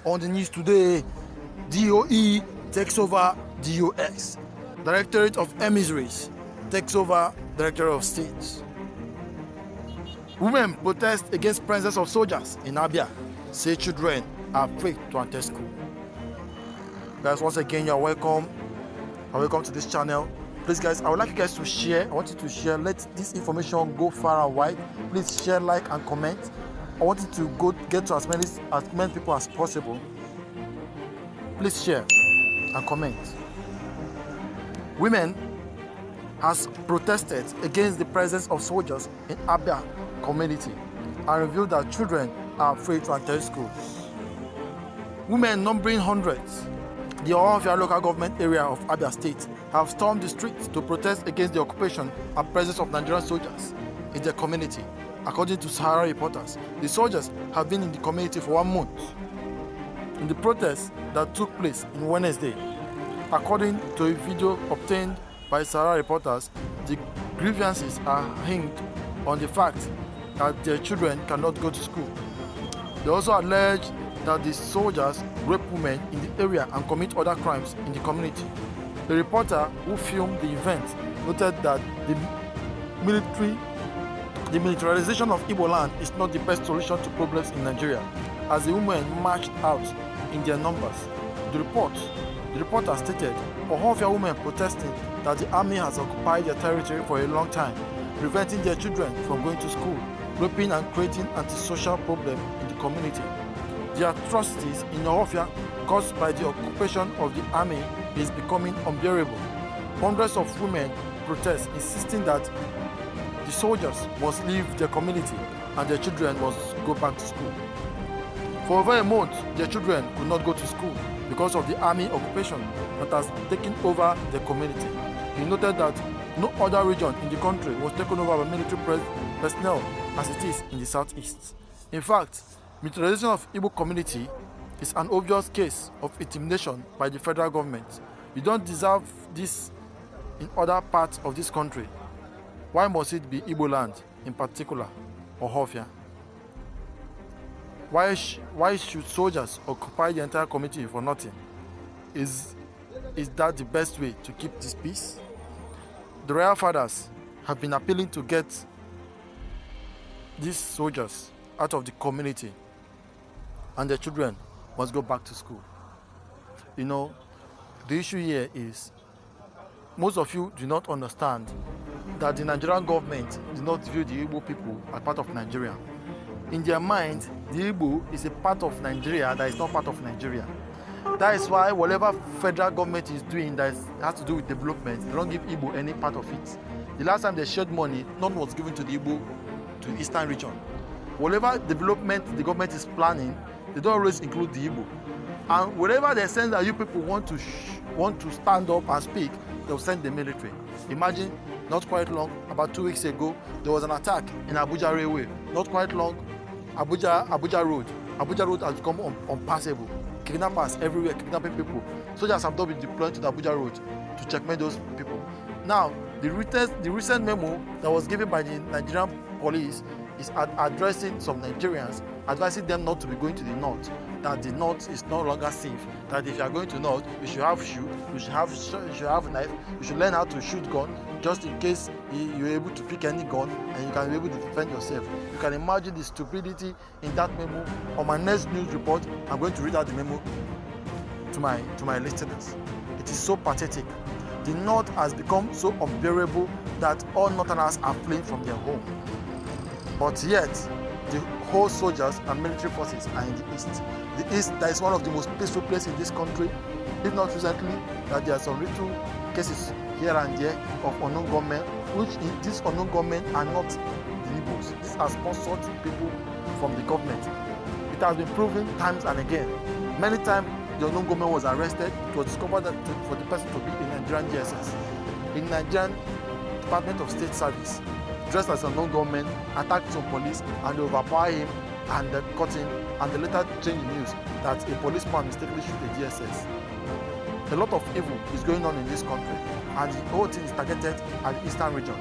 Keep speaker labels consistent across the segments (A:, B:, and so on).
A: On the news today, DOE takes over DOS. Directorate of Emissaries takes over Directorate of States. Women protest against presence of soldiers in Abia. Say children are afraid to enter school. Guys, once again, you're welcome. Welcome to this channel. Please, guys, I would like you guys to share. I want you to share. Let this information go far and wide. Please share, like, and comment. I want you to get to as many people as possible. Please share and comment. Women has protested against the presence of soldiers in Abia community and revealed that children are afraid to enter schools. Women numbering hundreds, the Abia local government area of Abia State, have stormed the streets to protest against the occupation and presence of Nigerian soldiers in their community. According to Sahara reporters, the soldiers have been in the community for 1 month. In the protests that took place on Wednesday, according to a video obtained by Sahara reporters, the grievances are hinged on the fact that their children cannot go to school. They also allege that the soldiers rape women in the area and commit other crimes in the community. The reporter who filmed the event noted that the militarization of Igbo land is not the best solution to problems in Nigeria, as the women marched out in their numbers. The reporter stated, Ohofia women protesting that the army has occupied their territory for a long time, preventing their children from going to school, raping and creating antisocial problems in the community. The atrocities in Ohofia caused by the occupation of the army is becoming unbearable. Hundreds of women protest, insisting that the soldiers must leave their community and their children must go back to school. For over a month, their children could not go to school because of the army occupation that has taken over the community. He noted that no other region in the country was taken over by military personnel as it is in the southeast. In fact, militarization of Igbo community is an obvious case of intimidation by the federal government. You don't deserve this in other parts of this country. Why must it be Igbo land in particular, or Ohofia? Why should soldiers occupy the entire community for nothing? Is that the best way to keep this peace? The royal fathers have been appealing to get these soldiers out of the community, and their children must go back to school. You know, the issue here is most of you do not understand that the Nigerian government does not view the Igbo people as part of Nigeria. In their mind, the Igbo is a part of Nigeria that is not part of Nigeria. That is why whatever federal government is doing that has to do with development, they don't give Igbo any part of it. The last time they shared money, none was given to the Igbo, to the Eastern region. Whatever development the government is planning, they don't always include the Igbo. And wherever they sense that you people want to stand up and speak, they'll send the military. Imagine, not quite long, about 2 weeks ago, there was an attack in Abuja Railway. Not quite long, Abuja Road. Abuja Road has become unpassable. Kidnappers everywhere, kidnapping people. Soldiers have not been deployed to the Abuja Road to checkmate those people. Now, the recent memo that was given by the Nigerian police is addressing some Nigerians, advising them not to be going to the north, that the north is no longer safe, that if you are going to north, you should have shoe, you should have a knife, you should learn how to shoot gun, just in case you're able to pick any gun and you can be able to defend yourself. You can imagine the stupidity in that memo. On my next news report, I'm going to read out the memo to my listeners. It is so pathetic. The north has become so unbearable that all northerners are fleeing from their home. But yet, the whole soldiers and military forces are in the east. The east, that is one of the most peaceful places in this country. If not recently, that there are some little cases here and there of unknown gunmen, which these unknown gunmen are not the Igbos. These are sponsored people from the government. It has been proven times and again. Many times, the unknown gunman was arrested. It was discovered that for the person to be in Nigerian DSS, in Nigerian Department of State Service, dressed as an unknown gunman, attacked some police, and they overpowered him and they caught him, and they later changed the news that a policeman mistakenly shot a DSS. A lot of evil is going on in this country, and the whole thing is targeted at the Eastern region.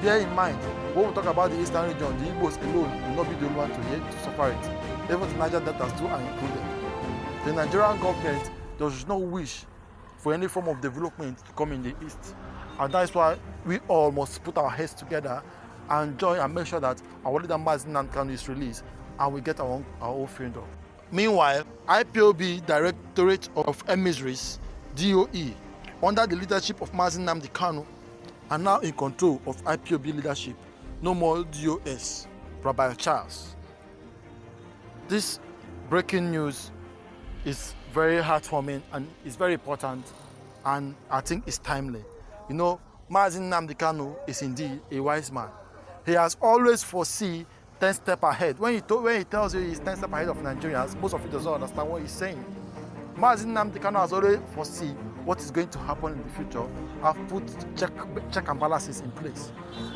A: Bear in mind, when we talk about the Eastern region, the Igbos alone will not be the only one to suffer it. Even the Niger Delta still are included. The Nigerian government does not wish for any form of development to come in the East. And that's why we all must put our heads together and join and make sure that our leader Mazi Nnamdi Kanu is released and we get our own freedom. Meanwhile, Ipob, Directorate of Emissaries, DOE, under the leadership of Mazi Nnamdi Kanu, are now in control of Ipob leadership. No more DOS, Rabbi Charles. This breaking news is very heartwarming and it's very important, and I think it's timely. You know, Mazi Nnamdi Kanu is indeed a wise man. He has always foreseen 10 steps ahead. When he tells you he's 10 steps ahead of Nigerians, most of you doesn't understand what he's saying. Mazi Nnamdi Kanu has already foreseen what is going to happen in the future. I've put check and balances in place.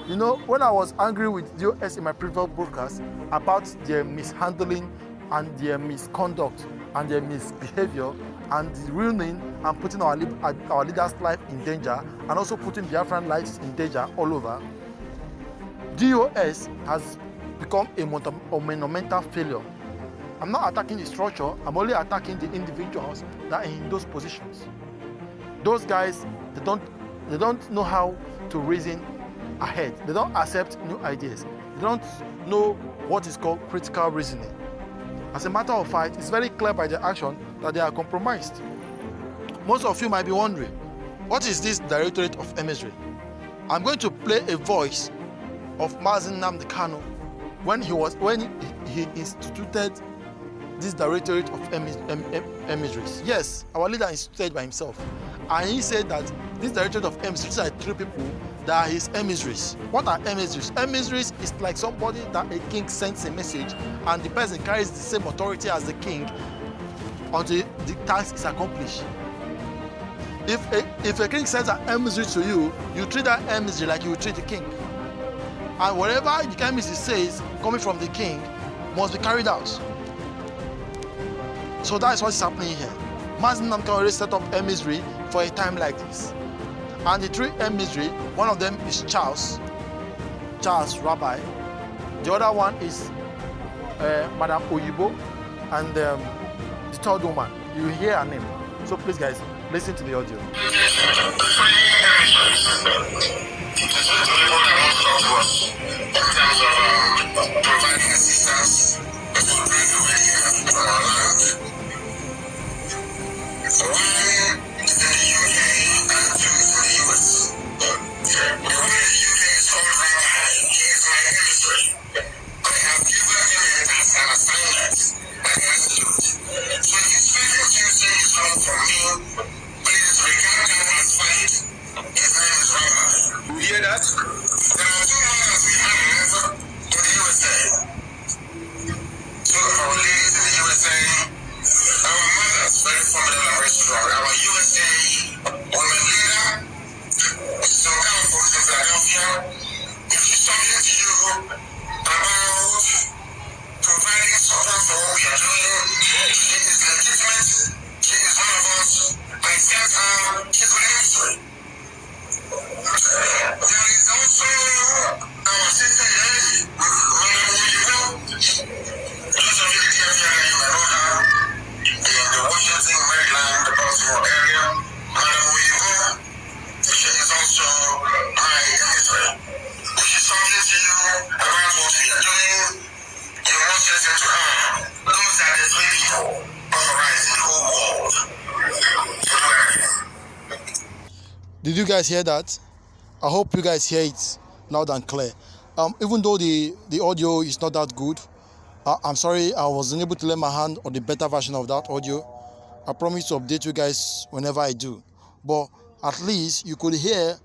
A: You know, when I was angry with US in my previous broadcast about their mishandling and their misconduct and their misbehavior and the ruining and putting our leaders' life in danger and also putting Biafran lives in danger all over, DOS has become a monumental failure. I'm not attacking the structure, I'm only attacking the individuals that are in those positions. Those guys, they don't know how to reason ahead. They don't accept new ideas. They don't know what is called critical reasoning. As a matter of fact, it's very clear by their action that they are compromised. Most of you might be wondering, what is this Directorate of Emissaries? I'm going to play a voice of Mazi Nnamdi Kanu when he instituted this Directorate of Emissaries. Yes, our leader instituted by himself. And he said that this Directorate of Emissaries are 3 people that are his emissaries. What are emissaries? Emissaries is like somebody that a king sends a message and the person carries the same authority as the king until the task is accomplished. If a king sends an emissary to you, you treat that emissary like you would treat the king. And whatever the emissary says coming from the king must be carried out. So that is what is happening here. Mazi Nnamdi Kanu already set up emissary for a time like this. And the 3 emissaries, one of them is Charles Rabbi. The other one is Madam Oyibo, and the 3rd woman. You hear her name. So please guys, listen to the audio.
B: Providing assistance
A: Did you guys hear that? I hope you guys hear it loud and clear. Even though the audio is not that good, I'm sorry I wasn't able to lay my hand on the better version of that audio. I promise to update you guys whenever I do. But at least you could hear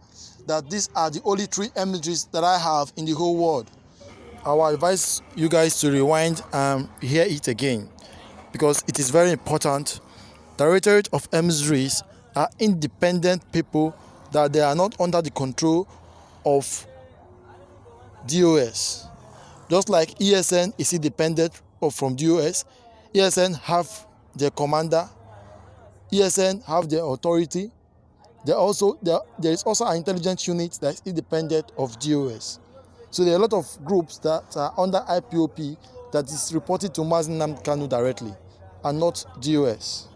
A: that these are the only 3 emissaries that I have in the whole world. I will advise you guys to rewind and hear it again, because it is very important. Directorate of Emissaries are independent people, that they are not under the control of DOS. Just like ESN is independent from DOS, ESN have their commander, ESN have their authority. There is also an intelligence unit that is independent of DOS. So there are a lot of groups that are under IPOP that is reported to Mazi Nnamdi Kanu directly. and not DOS.